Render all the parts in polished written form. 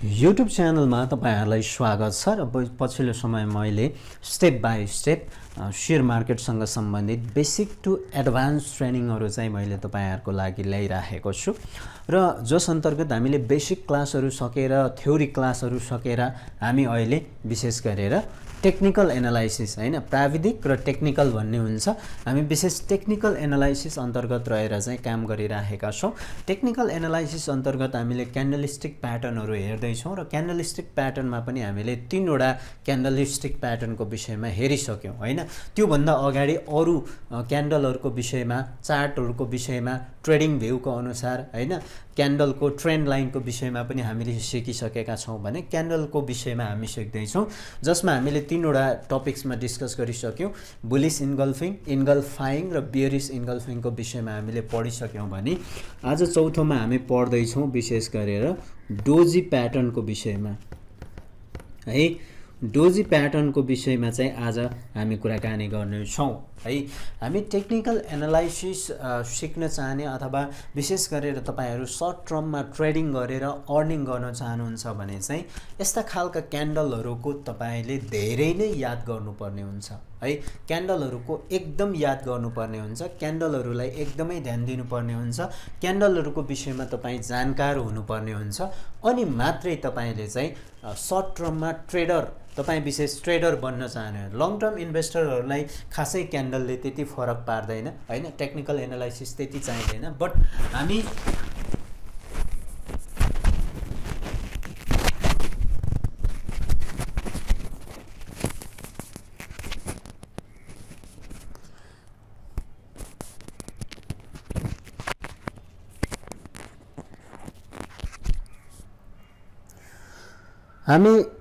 YouTube च्यानलमा तपाईहरुलाई स्वागत छ र पछिल्लो समय मैले स्टेप बाइ स्टेप शेयर मार्केटसँग सम्बन्धित बेसिक टु एडभान्स ट्रेनिङहरु चाहिँ मैले तपाईहरुको लागि ल्याइराखेको छु र जस अन्तर्गत हामीले बेसिक क्लासहरु सकेर थ्योरी क्लासहरु सकेर हामी अहिले विशेष गरेर टेक्निकल एनालाइसिस हैन प्राविधिक र टेक्निकल भन्ने हुन्छ हामी विशेष टेक्निकल एनालाइसिस अन्तर्गत रहेर चाहिँ काम गरिराखेका छौं टेक्निकल एनालाइसिस अन्तर्गत हामीले क्यान्डलस्टिक प्याटर्नहरु हेर्दै छौं र क्यान्डलस्टिक प्याटर्नमा पनि हामीले तीनवटा क्यान्डलस्टिक प्याटर्नको विषयमा हेरिसक्यौं हैन त्यो भन्दा अगाडि अरु क्यान्डलहरुको विषयमा चार्टहरुको विषयमा ट्रेडिङ भ्यूको अनुसार हैन क्यान्डलको ट्रेन्ड लाइनको विषयमा पनि हामीले सिकिसकेका छौं भने क्यान्डलको विषयमा हामी सिक्दै छौं जसमा हामीले तीनवटा टपिक्समा डिस्कस गरिसक्यौं बुलिश इन्गल्फिङ इन्गल्फाइङ र बियरिश इन्गल्फिङको विषयमा हामीले पढिसक्यौं भने आज चौथोमा हामी पढ्दै छौं विशेष गरेर डोजी प्याटर्नको विषयमा है डोजी प्याटर्नको विषयमा चाहिँ आज हामी कुराकानी गर्ने छौं है हामी टेक्निकल एनालाइसिस सिक्न चाहने अथवा विशेष गरेर तपाईहरु सर्ट टर्ममा ट्रेडिङ गरेर अर्निङ गर्न चाहनुहुन्छ भने चाहिँ यस्ता खालका क्यान्डलहरुको तपाईले धेरै नै याद गर्नुपर्ने हुन्छ है क्यान्डलहरुको एकदम याद गर्नुपर्ने हुन्छ क्यान्डलहरुलाई एकदमै ध्यान दिनुपर्ने हुन्छ क्यान्डलहरुको विषयमा तपाई जानकार हुनुपर्ने हुन्छ अनि मात्रै तपाईले चाहिँ सर्ट टर्ममा ट्रेडर तपाई विशेष ट्रेडर बन्न चाहने लङ टर्म इन्भेस्टरहरुलाई खासै क्यान्डलले त्यति फरक पार्दैन हैन टेक्निकल एनालाइसिस त्यति चाहिदैन बट हामी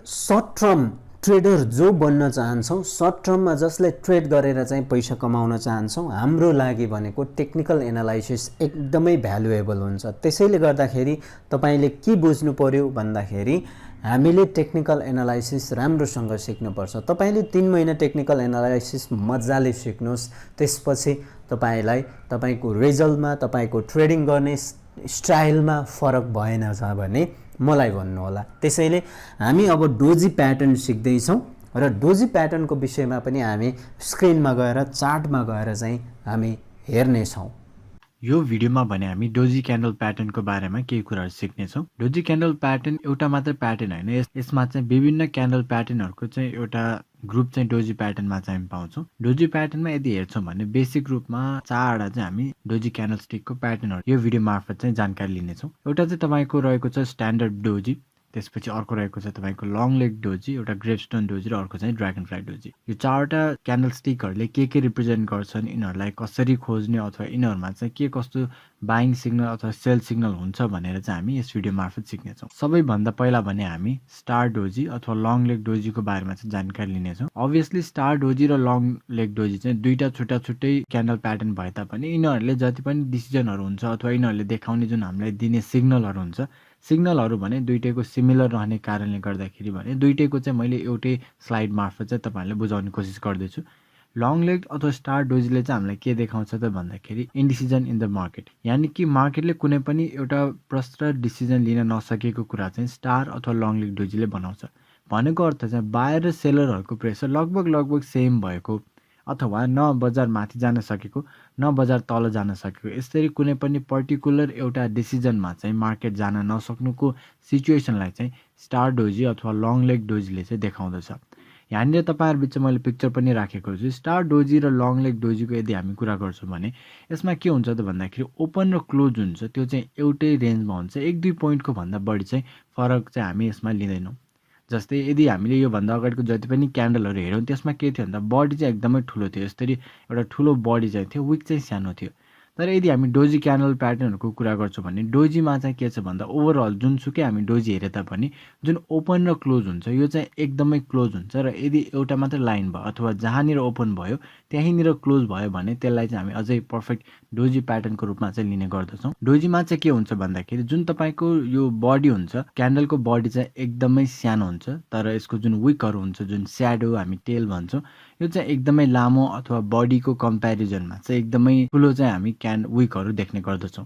सर्ट टर्म ट्रेडर जो बन्न चाहन्छौं सर्ट टर्ममा जसले ट्रेड गरेर चाहिँ पैसा कमाउन चाहन्छौं हाम्रो लागि भनेको टेक्निकल एनालाइसिस एकदमै भ्यालुएबल हुन्छ त्यसैले गर्दाखेरि तपाईले के बुझ्नु पर्यो भन्दाखेरि हामीले टेक्निकल एनालाइसिस राम्रोसँग सिक्नुपर्छ तपाईले 3 महिना टेक्निकल एनालाइसिस मज्जाले सिक्नुस् त्यसपछि तपाईलाई तपाईको रिजल्टमा तपाईको ट्रेडिङ गर्ने स्टाइलमा फरक भएन छ भने मलाई भन्नु होला त्यसैले हामी अब डोजी प्याटर्न सिक्दै छौं र डोजी प्याटर्नको विषयमा पनि हामी स्क्रिनमा गएर चार्टमा गएर चाहिँ हामी हेर्ने छौं यो भिडियोमा भने हामी डोजी क्यान्डल प्याटर्नको बारेमा केही कुराहरु सिक्ने छौं डोजी क्यान्डल प्याटर्न एउटा मात्र प्याटर्न हैन यसमा चाहिँ विभिन्न क्यान्डल प्याटर्नहरुको चाहिँ एउटा ग्रुप चाहिँ डोजी प्याटर्नमा चाहिँ हामी पाउँछौं डोजी प्याटर्नमा यदि हेर्छौं भने बेसिक रूपमा चारवटा चाहिँ हामी डोजी क्यान्डलस्टिकको प्याटर्नहरु यो भिडियो मार्फत चाहिँ जानकारी लिने छौं एउटा चाहिँ तपाईको रहेको छ स्ट्यान्डर्ड डोजी त्यसपछि अर्को रहेको छ तपाईको लङ लेग डोजी एउटा ग्रेपस्टोन डोजी र अर्को चाहिँ ड्रागनफ्लाई डोजी यो चारवटा क्यान्डलस्टिकहरुले के रिप्रेजेन्ट गर्छन् यिनहरुलाई कसरी खोज्ने अथवा यिनहरुमा चाहिँ के कस्तो बाइङ सिग्नल अथवा सेल सिग्नल हुन्छ भनेर चाहिँ हामी यस भिडियो मार्फत सिक्ने छौं सबैभन्दा पहिला भने हामी स्टार डोजी अथवा लङ लेग डोजीको बारेमा चाहिँ जानकारी लिने छौं अभियसली स्टार डोजी र लङ लेग डोजी चाहिँ दुईटा छुट्टै क्यान्डल प्याटर्न भए तापनि यिनहरुले जति पनि डिसिजनहरु हुन्छ अथवा यिनहरुले देखाउने जुन हामीलाई दिने सिग्नलहरु हुन्छ सिग्नलहरु भने दुईटैको सिमिलर रहने कारणले गर्दाखेरि भने दुईटैको चाहिँ मैले एउटै स्लाइड मार्फत चाहिँ तपाईहरुलाई बुझाउने कोसिस गर्दै छु लङ लेग अथवा स्टार डोजीले चाहिँ हामीलाई के देखाउँछ त भन्दाखेरि इन्डिसिजन इन द मार्केट यानी कि मार्केटले कुनै पनि एउटा प्रष्ट डिसिजन लिन नसकेको कुरा चाहिँ स्टार अथवा लङ लेग डोजीले बनाउँछ भनेको अर्थ चाहिँ बायर र सेलरहरुको प्रेसर लगभग सेम भएको अथवा न बजार माथि जान सकेको न बजार तल जान सकेको यसरी कुनै पनि पर्टिकुलर एउटा डिसिजनमा चाहिँ मार्केट जान नसक्नुको सिचुएसनलाई चाहिँ स्टार डोजी अथवा लङ लेग डोजीले चाहिँ देखाउँदछ यहाँनिर तपाईहरु बीच मैले पिक्चर पनि राखेको छु स्टार डोजी र लङ लेग डोजीको यदि हामी कुरा गर्छौं भने यसमा के हुन्छ त भन्दाखेरि ओपन र क्लोज हुन्छ त्यो चाहिँ एउटै रेन्जमा हुन्छ 1-2 पोइन्टको भन्दा बढी चाहिँ फरक चाहिँ हामी यसमा लिदैनौं जस्तै यदि हामीले यो भन्दा अगाडिको जति पनि क्यान्डलहरु हेरौं त्यसमा के थियो भन्दा बडी चाहिँ एकदमै ठूलो थियो यसरी एउटा ठूलो बडी चाहिँ थियो विक चाहिँ सानो थियो तर यदि हामी डोजी क्यान्डल प्याटर्नहरुको कुरा गर्छौं भने डोजीमा चाहिँ के छ भन्दा ओभरअल जुनसुकै हामी डोजी हेरे तापनि जुन ओपन र क्लोज हुन्छ यो चाहिँ एकदमै क्लोज हुन्छ र यदि एउटा मात्र लाइन भयो अथवा जहाँनिर ओपन भयो त्यहीँनिर क्लोज भयो भने त्यसलाई चाहिँ हामी अझै पर्फेक्ट डोजी प्याटर्नको रूपमा चाहिँ लिने गर्दछौं डोजीमा चाहिँ के हुन्छ भन्दाखेरि जुन तपाईको यो बडी हुन्छ क्यान्डलको बडी चाहिँ एकदमै सानो हुन्छ तर यसको जुन विकहरु हुन्छ जुन स्याडो हामी टेल भन्छौं यो चाहिँ एकदमै लामो अथवा बडीको कम्प्यारिजनमा चाहिँ एकदमै ठूलो चाहिँ हामी विकहरु देख्ने गर्दछौं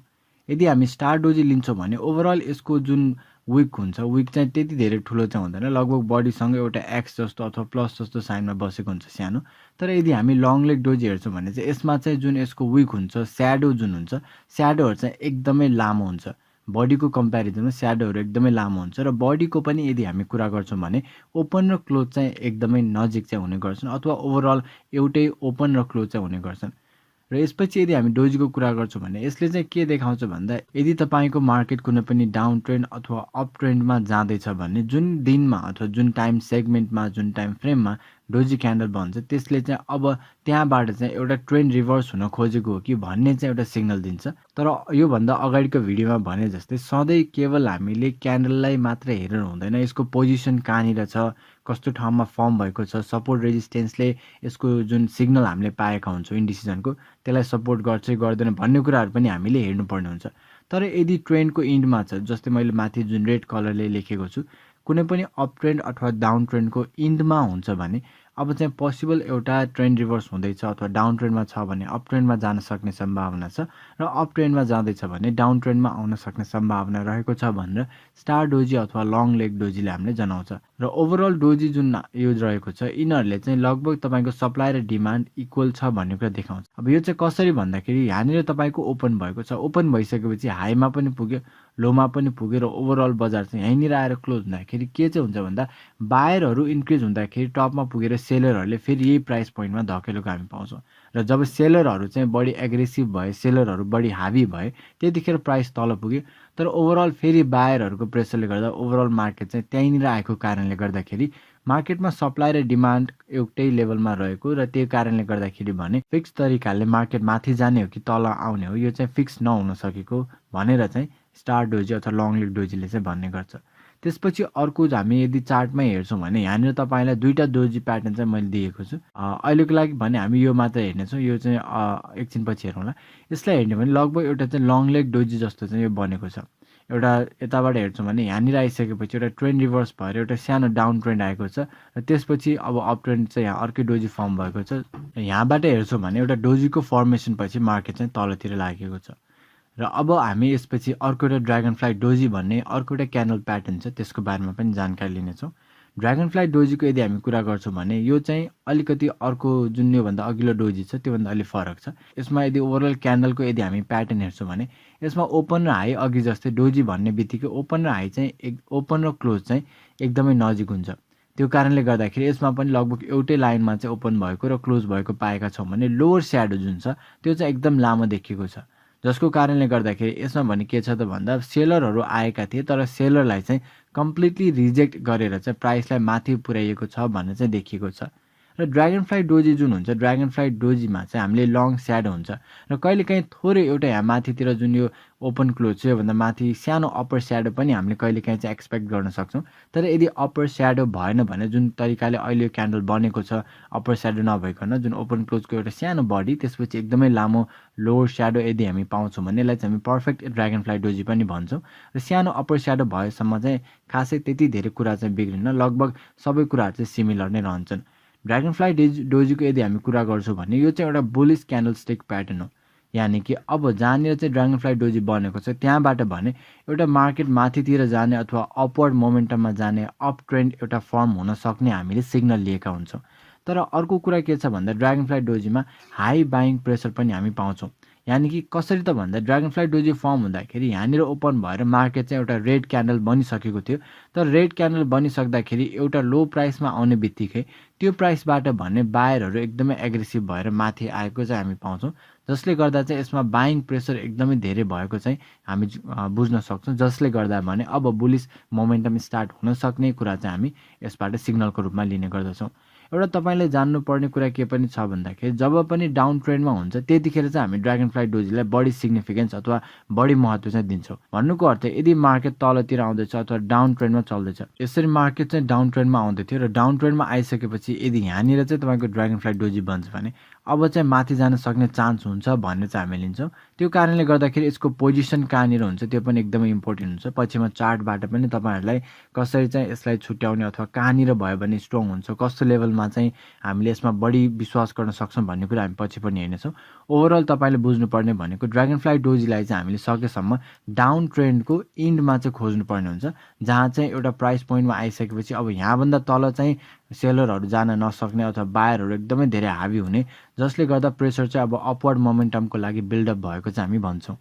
यदि हामी स्टार डोजी लिन्छौं भने ओभरअल यसको जुन विक हुन्छ, विक चाहिँ त्यति धेरै ठुलो चाहिँ हुँदैन, लगभग बडीसँग एउटा एक्स जस्तो अथवा प्लस जस्तो साइनमा बसेको हुन्छ सानो। तर यदि हामी लङ लेग डोजी हेर्छौँ भने चाहिँ यसमा चाहिँ जुन यसको विक हुन्छ, स्याडो जुन हुन्छ, स्याडोहरू चाहिँ एकदमै लामो हुन्छ, बडीको कम्पेरिजनमा स्याडोहरू एकदमै लामो हुन्छ। र बडीको पनि यदि हामी कुरा गर्छौँ भने ओपन र क्लोज चाहिँ एकदमै नजिक चाहिँ हुने गर्छन्, अथवा ओभरअल एउटै ओपन र क्लोज चाहिँ हुने गर्छन्। र यसपछि यदि हामी डोजीको कुरा गर्छौँ भने यसले चाहिँ के देखाउँछ भन्दा यदि तपाईँको मार्केट कुनै पनि डाउन ट्रेन्ड अथवा अप ट्रेन्डमा जाँदैछ भने जुन दिनमा अथवा जुन टाइम सेगमेन्टमा, जुन टाइम फ्रेममा डोजी क्यान्डल बन्छ त्यसले चाहिँ अब त्यहाँबाट चाहिँ एउटा ट्रेन्ड रिभर्स हुन खोजेको हो कि भन्ने चाहिँ एउटा सिग्नल दिन्छ। तर योभन्दा अगाडिको भिडियोमा भने जस्तै सधैँ केवल हामीले क्यान्डललाई मात्र हेरेर हुँदैन, यसको पोजिसन कहाँनिर छ, कस्तो ठाउँमा फर्म भएको छ, सपोर्ट रेजिस्टेन्सले यसको जुन सिग्नल हामीले पाएका हुन्छौँ इन्डिसिजनको त्यसलाई सपोर्ट गर्छ गर्दैन भन्ने कुराहरू पनि हामीले हेर्नुपर्ने हुन्छ। तर यदि ट्रेन्डको इन्डमा छ, जस्तै मैले माथि जुन रेड कलरले लेखेको छु, कुनै पनि अप ट्रेन्ड अथवा डाउन ट्रेन्डको इन्डमा हुन्छ भने अब चाहिँ पोसिबल एउटा ट्रेन्ड रिभर्स हुँदैछ अथवा डाउन ट्रेन्डमा छ भने अप ट्रेन्डमा जान सक्ने सम्भावना छ, र अप ट्रेन्डमा जाँदैछ भने डाउन ट्रेन्डमा आउन सक्ने सम्भावना रहेको छ भनेर स्टार डोजी अथवा लङ लेग डोजीले हामीले जनाउँछ। र ओभरअल डोजी जुन युज रहेको छ यिनीहरूले चाहिँ लगभग तपाईँको सप्लाई र डिमान्ड इक्वल छ भन्ने कुरा देखाउँछ। अब यो चाहिँ कसरी भन्दाखेरि यहाँनिर तपाईँको ओपन भएको छ, ओपन भइसकेपछि हाईमा पनि पुग्यो, लोमा पनि पुग्यो, र ओभरअल बजार चाहिँ यहीँनिर आएर क्लोज हुँदाखेरि के चाहिँ हुन्छ भन्दा बायरहरू इन्क्रिज हुँदाखेरि टपमा पुगेर सेलरहरूले फेरि यही प्राइस पोइन्टमा धकेलेको हामी पाउँछौँ। र जब सेलरहरू चाहिँ बढी एग्रेसिभ भए, सेलरहरू बढी हाभी भए त्यतिखेर प्राइस तल पुग्यो। तर ओभरअल फेरि बायरहरूको प्रेसरले गर्दा ओभरअल मार्केट चाहिँ त्यहीँनिर आएको कारणले गर्दाखेरि मार्केटमा सप्लाई र डिमान्ड एउटै लेभलमा रहेको, र त्यो कारणले गर्दाखेरि भने फिक्स तरिकाले मार्केट माथि जाने हो कि तल आउने हो यो चाहिँ फिक्स नहुन सकेको भनेर चाहिँ स्टार डोजी अथवा लङ लेग डोजीले चाहिँ भन्ने गर्छ। त्यसपछि अर्को हामी यदि चार्टमै हेर्छौँ भने यहाँनिर तपाईँलाई दुईवटा डोजी प्याटर्न चाहिँ मैले दिएको छु। अहिलेको लागि भने हामी यो मात्र हेर्नेछौँ, यो चाहिँ एकछिनपछि हेरौँला। यसलाई हेर्ने भने लगभग एउटा चाहिँ लङ लेग डोजी जस्तो चाहिँ यो बनेको छ। एउटा यताबाट हेर्छौँ भने यहाँनिर आइसकेपछि एउटा ट्रेन्ड रिभर्स भएर एउटा सानो डाउन ट्रेन्ड आएको छ, र त्यसपछि अब अप ट्रेन्ड चाहिँ यहाँ अर्कै डोजी फर्म भएको छ। यहाँबाट हेर्छौँ भने एउटा डोजीको फर्मेसन पछि मार्केट चाहिँ तलतिर लागेको छ। र अब हामी यसपछि अर्को एउटा ड्रागन फ्लाई डोजी भन्ने अर्को एउटा क्यान्डल प्याटर्न छ, त्यसको बारेमा पनि जानकारी लिनेछौँ। ड्रागन फ्लाई डोजीको यदि हामी कुरा गर्छौँ भने यो चाहिँ अलिकति अर्को जुन योभन्दा अघिल्लो डोजी छ त्योभन्दा अलिक फरक छ। यसमा यदि ओभरअल क्यान्डलको यदि हामी प्याटर्न हेर्छौँ भने यसमा ओपन र हाई अघि जस्तै डोजी भन्ने बित्तिकै ओपन र हाई चाहिँ ओपन र क्लोज चाहिँ एकदमै नजिक हुन्छ। त्यो कारणले गर्दाखेरि यसमा पनि लगभग एउटै लाइनमा चाहिँ ओपन भएको र क्लोज भएको पाएका छौँ भने लोवर स्याडो जुन छ त्यो चाहिँ एकदम लामो देखिएको छ, जसको कारणले गर्दाखेरि यसमा भने के छ त भन्दा सेलरहरू आएका थिए तर सेलरलाई चाहिँ कम्प्लिटली रिजेक्ट गरेर चाहिँ प्राइसलाई माथि पुर्याइएको छ भन्ने चाहिँ देखिएको छ। र ड्रागन फ्लाई डोजी जुन हुन्छ, ड्रागन फ्लाई डोजीमा चाहिँ हामीले लङ स्याडो हुन्छ, र कहिलेकाहीँ थोरै एउटा यहाँ माथितिर जुन यो ओपन क्लोज छ योभन्दा माथि सानो अप्पर स्याडो पनि हामीले कहिलेकाहीँ चाहिँ एक्सपेक्ट गर्न सक्छौँ। तर यदि अप्पर स्याडो भएन भने जुन तरिकाले अहिले यो क्यान्डल बनेको छ अप्पर स्याडो नभइकन जुन ओपन क्लोजको एउटा सानो बडी त्यसपछि एकदमै लामो लोवर स्याडो यदि हामी पाउँछौँ भने यसलाई चाहिँ हामी पर्फेक्ट ड्रागन फ्लाई डोजी पनि भन्छौँ। र सानो अप्पर स्याडो भएसम्म चाहिँ खासै त्यति धेरै कुरा चाहिँ बिग्रिन्न, लगभग सबै कुराहरू चाहिँ सिमिलर नै रहन्छन्। ड्रागन फ्लाई डोजीको यदि हामी कुरा गर्छौँ भने यो चाहिँ एउटा बुलिश क्यान्डल स्टिक प्याटर्न हो, यानि कि अब जहाँनिर चाहिँ ड्रागन फ्लाई डोजी बनेको छ त्यहाँबाट भने एउटा मार्केट माथितिर जाने अथवा अपवर्ड मोमेन्टममा जाने अप ट्रेन्ड एउटा फर्म हुन सक्ने हामीले सिग्नल लिएका हुन्छौँ। तर अर्को कुरा के छ भन्दा ड्रागन फ्लाई डोजीमा हाई बाइङ प्रेसर पनि हामी पाउँछौँ। यानि कि कसरी त भन्दा ड्रागन फ्लाई डोजी फर्म हुँदाखेरि यहाँनिर ओपन भएर मार्केट चाहिँ एउटा रेड क्यान्डल बनिसकेको थियो, तर रेड क्यान्डल बनिसक्दाखेरि एउटा लो प्राइसमा आउने बित्तिकै त्यो प्राइसबाट भने बायरहरू एकदमै एग्रेसिभ भएर माथि आएको चाहिँ हामी पाउँछौँ, जसले गर्दा चाहिँ यसमा बाइङ प्रेसर एकदमै धेरै भएको चाहिँ हामी बुझ्न सक्छौँ, जसले गर्दा भने अब बुलिस मोमेन्टम स्टार्ट हुन सक्ने कुरा चाहिँ हामी यसबाट सिग्नलको रूपमा लिने गर्दछौँ। एउटा तपाईँले जान्नुपर्ने कुरा के पनि छ भन्दाखेरि जब पनि डाउन ट्रेन्डमा हुन्छ त्यतिखेर चाहिँ हामी ड्रागन फ्लाई डोजीलाई बढी सिग्निफिकेन्स अथवा बढी महत्त्व चाहिँ दिन्छौँ। भन्नुको अर्थ यदि मार्केट तलतिर आउँदैछ अथवा डाउन ट्रेन्डमा चल्दैछ, यसरी मार्केट चाहिँ डाउन ट्रेन्डमा आउँदै थियो र डाउन ट्रेन्डमा आइसकेपछि यदि यहाँनिर चाहिँ तपाईँको ड्रागन फ्लाई डोजी बन्छ भने अब चाहिँ माथि जान सक्ने चान्स हुन्छ भन्ने चाहिँ हामी लिन्छौँ। त्यो कारणले गर्दाखेरि यसको पोजिसन कहाँनिर हुन्छ त्यो पनि एकदमै इम्पोर्टेन्ट हुन्छ। पछिमा चार्टबाट पनि तपाईँहरूलाई कसरी चाहिँ यसलाई छुट्याउने अथवा कहाँनिर भयो भने स्ट्रङ हुन्छ, कस्तो लेभलमा चाहिँ हामीले यसमा बढी विश्वास गर्न सक्छौँ भन्ने कुरा हामी पछि पनि हेर्नेछौँ। ओभरअल तपाईँले बुझ्नुपर्ने भनेको ड्रागनफ्लाई डोजीलाई चाहिँ हामीले सकेसम्म डाउन ट्रेन्डको इन्डमा चाहिँ खोज्नुपर्ने हुन्छ, जहाँ चाहिँ एउटा प्राइस पोइन्टमा आइसकेपछि अब यहाँभन्दा तल चाहिँ सेलरहरू जान नसक्ने अथवा बायरहरू एकदमै धेरै हावी हुने, जसले गर्दा प्रेसर चाहिँ अब अपवर्ड मोमेन्टमको लागि बिल्डअप भएको चाहिँ हामी भन्छौँ।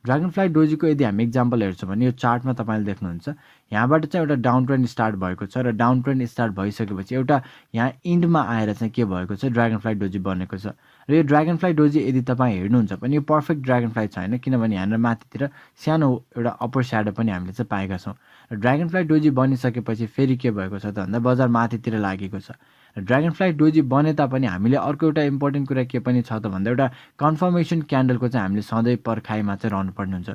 ड्रागनफ्लाई डोजीको यदि हामी इक्जाम्पल हेर्छौँ भने यो चार्टमा तपाईँले देख्नुहुन्छ यहाँबाट चाहिँ एउटा डाउन ट्रेन्ड स्टार्ट भएको छ र डाउन ट्रेन्ड स्टार्ट भइसकेपछि एउटा यहाँ इन्डमा आएर चाहिँ के भएको छ, ड्रागनफ्लाई डोजी बनेको छ। र यो ड्रागनफ्लाई डोजी यदि तपाईँ हेर्नुहुन्छ भने यो पर्फेक्ट ड्रागनफ्लाई छैन, किनभने यहाँनिर माथितिर सानो एउटा अप्पर स्याडो पनि हामीले चाहिँ पाएका छौँ। र ड्रागनफ्लाई डोजी बनिसकेपछि फेरि के भएको छ त भन्दा बजार माथितिर लागेको छ। र ड्रागनफ्लाई डोजी बने तापनि हामीले अर्को एउटा इम्पोर्टेन्ट कुरा के पनि छ त भन्दा एउटा कन्फर्मेसन क्यान्डलको चाहिँ हामीले सधैँ पर्खाइमा चाहिँ रहनुपर्ने हुन्छ।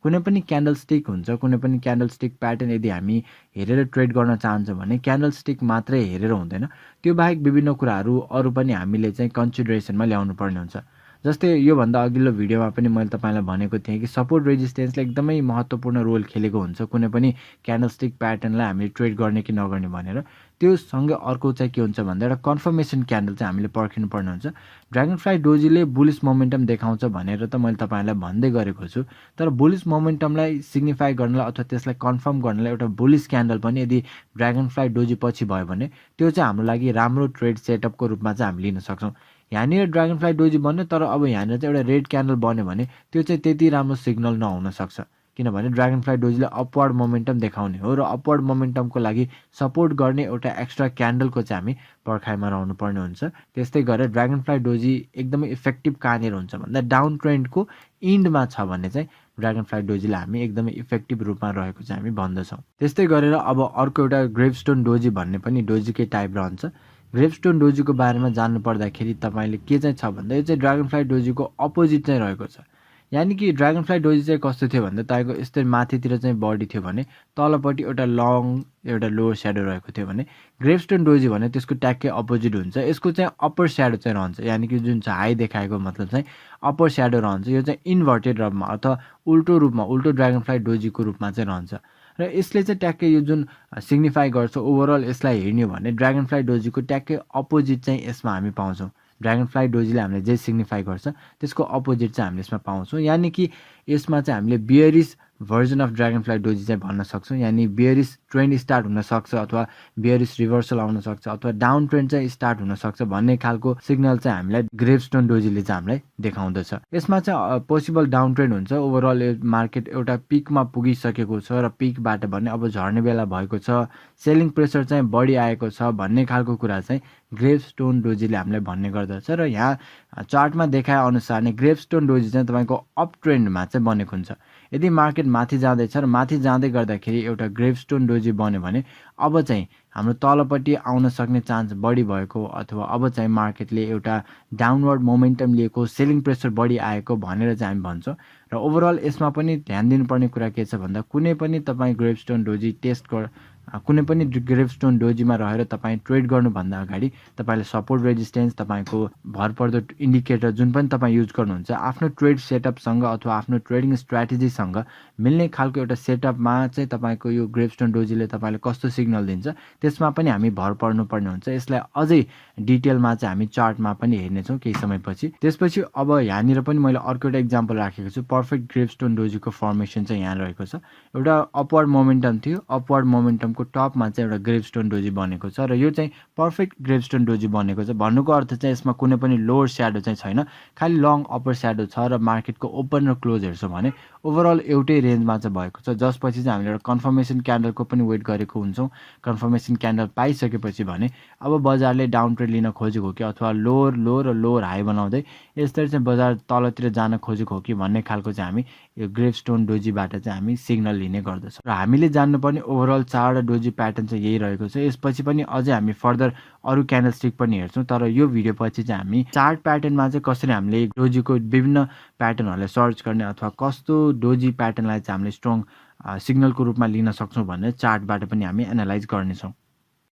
कुनै पनि क्यान्डल स्टिक हुन्छ, कुनै पनि क्यान्डल स्टिक प्याटर्न यदि हामी हेरेर ट्रेड गर्न चाहन्छौँ भने क्यान्डल स्टिक मात्रै हेरेर हुँदैन, त्यो बाहेक विभिन्न कुराहरू अरू पनि हामीले चाहिँ कन्सिडरेसनमा ल्याउनु पर्ने हुन्छ। जस्तै योभन्दा अघिल्लो भिडियोमा पनि मैले तपाईँलाई भनेको थिएँ कि सपोर्ट रेजिस्टेन्सले एकदमै महत्त्वपूर्ण रोल खेलेको हुन्छ कुनै पनि क्यान्डल स्टिक प्याटर्नलाई हामीले ट्रेड गर्ने कि नगर्ने भनेर। त्यो सँगै अर्को चाहिँ के हुन्छ भन्दा एउटा कन्फर्मेसन क्यान्डल चाहिँ हामीले पर्खिनु पर्ने हुन्छ। ड्रागनफ्लाई डोजीले बुलिस मोमेन्टम देखाउँछ भनेर त मैले तपाईँलाई भन्दै गरेको छु, तर बुलिस मोमेन्टमलाई सिग्निफाई गर्नलाई अथवा त्यसलाई कन्फर्म गर्नलाई एउटा बुलिस क्यान्डल पनि यदि ड्रागनफ्लाई डोजी पछि भयो भने त्यो चाहिँ हाम्रो लागि राम्रो ट्रेड सेटअपको रूपमा चाहिँ हामी लिन सक्छौँ। यहाँनिर ड्रागनफ्लाई डोजी बन्यो तर अब यहाँनिर चाहिँ एउटा रेड क्यान्डल बन्यो भने त्यो चाहिँ त्यति राम्रो सिग्नल नहुन सक्छ, किनभने ड्रागनफ्लाई डोजीले अपवर्ड मोमेन्टम देखाउने हो र अपवर्ड मोमेन्टमको लागि सपोर्ट गर्ने एउटा एक्स्ट्रा क्यान्डलको चाहिँ हामी पर्खाइमा रहनुपर्ने हुन्छ। त्यस्तै गरेर ड्रागनफ्लाई डोजी एकदमै इफेक्टिभ कहाँनिर हुन्छ भन्दा डाउन ट्रेन्डको इन्डमा छ भने चाहिँ ड्रागनफ्लाई डोजीलाई हामी एकदमै इफेक्टिभ रूपमा रहेको चाहिँ हामी भन्दछौँ। त्यस्तै गरेर अब अर्को एउटा ग्रेभस्टोन डोजी भन्ने पनि डोजीकै टाइप रहन्छ। ग्रेभस्टोन डोजीको बारेमा जान्नु पर्दाखेरि तपाईँले के चाहिँ छ भन्दा यो चाहिँ ड्रागनफ्लाई डोजीको अपोजिट चाहिँ रहेको छ। यानि कि ड्रागनफ्लाई डोजी चाहिँ कस्तो थियो भन्दा तपाईँको यस्तै माथितिर चाहिँ बडी थियो भने तलपट्टि एउटा लङ एउटा लोवर स्याडो रहेको थियो भने ग्रेभस्टोन डोजी भने त्यसको ट्याक्कै अपोजिट हुन्छ। यसको चाहिँ अप्पर स्याडो चाहिँ रहन्छ, यानि कि जुन चाहिँ हाई देखाएको मतलब चाहिँ अप्पर स्याडो रहन्छ। यो चाहिँ इन्भर्टेड रूपमा अथवा उल्टो रूपमा उल्टो ड्रागनफ्लाई डोजीको रूपमा चाहिँ रहन्छ। र यसले चाहिँ ट्याक्कै यो जुन सिग्निफाई गर्छ ओभरअल यसलाई हेर्ने हो भने ड्रागनफ्लाई डोजीको ट्याक्कै अपोजिट चाहिँ यसमा हामी पाउँछौँ। ड्रागनफ्लाई डोजीले हामीले जे सिग्निफाई गर्छ त्यसको अपोजिट चाहिँ हामीले यसमा पाउँछौँ। यानि कि यसमा चाहिँ हामीले बियरिश भर्जन अफ ड्रागनफ्लाई डोजी चाहिँ भन्न सक्छौँ। यानि बियरिश ट्रेन्ड स्टार्ट हुनसक्छ अथवा बियरिश रिभर्सल आउन सक्छ अथवा डाउन ट्रेन्ड चाहिँ स्टार्ट हुनसक्छ भन्ने खालको सिग्नल चाहिँ हामीलाई ग्रेभस्टोन डोजीले चाहिँ हामीलाई देखाउँदछ। यसमा चाहिँ पोसिबल डाउन ट्रेन्ड हुन्छ। ओभरअल मार्केट एउटा पिकमा पुगिसकेको छ र पिकबाट भने अब झर्ने बेला भएको छ, सेलिङ प्रेसर चाहिँ बढी आएको छ भन्ने खालको कुरा चाहिँ ग्रेभस्टोन डोजीले हामीलाई भन्ने गर्दछ। र यहाँ चार्टमा देखाए अनुसार नै ग्रेभस्टोन डोजी चाहिँ तपाईँको अप ट्रेन्डमा चाहिँ बनेको हुन्छ। यदि मार्केट माथि जाँदैछ र माथि जाँदै गर्दाखेरि एउटा ग्रेभस्टोन डोजी बन्यो भने अब चाहिँ हाम्रो तलपट्टि आउन सक्ने चान्स बढी भएको अथवा अब चाहिँ मार्केटले एउटा डाउनवर्ड मोमेन्टम लिएको, सेलिङ प्रेसर बढी आएको भनेर चाहिँ हामी भन्छौँ। र ओभरअल यसमा पनि ध्यान दिनुपर्ने कुरा के छ भन्दा कुनै पनि तपाईँ ग्रेभस्टोन डोजी कुनै पनि ग्रेभस्टोन डोजीमा रहेर तपाईँ ट्रेड गर्नुभन्दा अगाडि तपाईँले सपोर्ट रेजिस्टेन्स, तपाईँको भरपर्दो इन्डिकेटर जुन पनि तपाईँ युज गर्नुहुन्छ आफ्नो ट्रेड सेटअपसँग अथवा आफ्नो ट्रेडिङ स्ट्राटेजीसँग मिल्ने खालको एउटा सेटअपमा चाहिँ तपाईँको यो ग्रेभस्टोन डोजीले तपाईँले कस्तो सिग्नल दिन्छ त्यसमा पनि हामी भर पर्नुपर्ने हुन्छ। यसलाई अझै डिटेलमा चाहिँ हामी चार्टमा पनि हेर्नेछौँ केही समयपछि। त्यसपछि अब यहाँनिर पनि मैले अर्को एउटा इक्जाम्पल राखेको छु। पर्फेक्ट ग्रेभस्टोन डोजीको फर्मेसन चाहिँ यहाँ रहेको छ। एउटा अपवर्ड मोमेन्टम थियो, अपवर्ड मोमेन्टमको टपमा चाहिँ एउटा ग्रेभस्टोन डोजी बनेको छ र यो चाहिँ पर्फेक्ट ग्रेभस्टोन डोजी बनेको छ। भन्नुको अर्थ चाहिँ यसमा कुनै पनि लोवर स्याडो चाहिँ छैन, खालि लङ अप्पर स्याडो छ र मार्केटको ओपन र क्लोज हेर्छौँ भने ओभरअल एउटै रेन्जमा चाहिँ भएको छ। जसपछि चाहिँ हामीले एउटा कन्फर्मेसन क्यान्डलको पनि वेट गरेको हुन्छौँ। कन्फर्मेसन क्यान्डल पाइसकेपछि भने अब बजारले डाउन ट्रेड लिन खोजेको हो कि अथवा लोवर लो र लोवर हाई बनाउँदै यसरी चाहिँ बजार तलतिर जान खोजेको हो कि भन्ने खालको चाहिँ हामी यो ग्रेभस्टोन डोजीबाट चाहिँ हामी सिग्नल लिने गर्दछौँ। र हामीले जान्नुपर्ने ओभरअल चार्ट र डोजी प्याटर्न चाहिँ यही रहेको छ। यसपछि पनि अझै हामी फर्दर अरू क्यान्डल स्टिक पनि हेर्छौँ, तर यो भिडियो पछि चाहिँ हामी चार्ट प्याटर्नमा चाहिँ कसरी हामीले डोजीको विभिन्न प्याटर्नहरूलाई सर्च गर्ने अथवा कस्तो डोजी प्याटर्नलाई चाहिँ हामीले स्ट्रङ सिग्नलको रूपमा लिन सक्छौँ भनेर चार्टबाट पनि हामी एनालाइज गर्नेछौँ।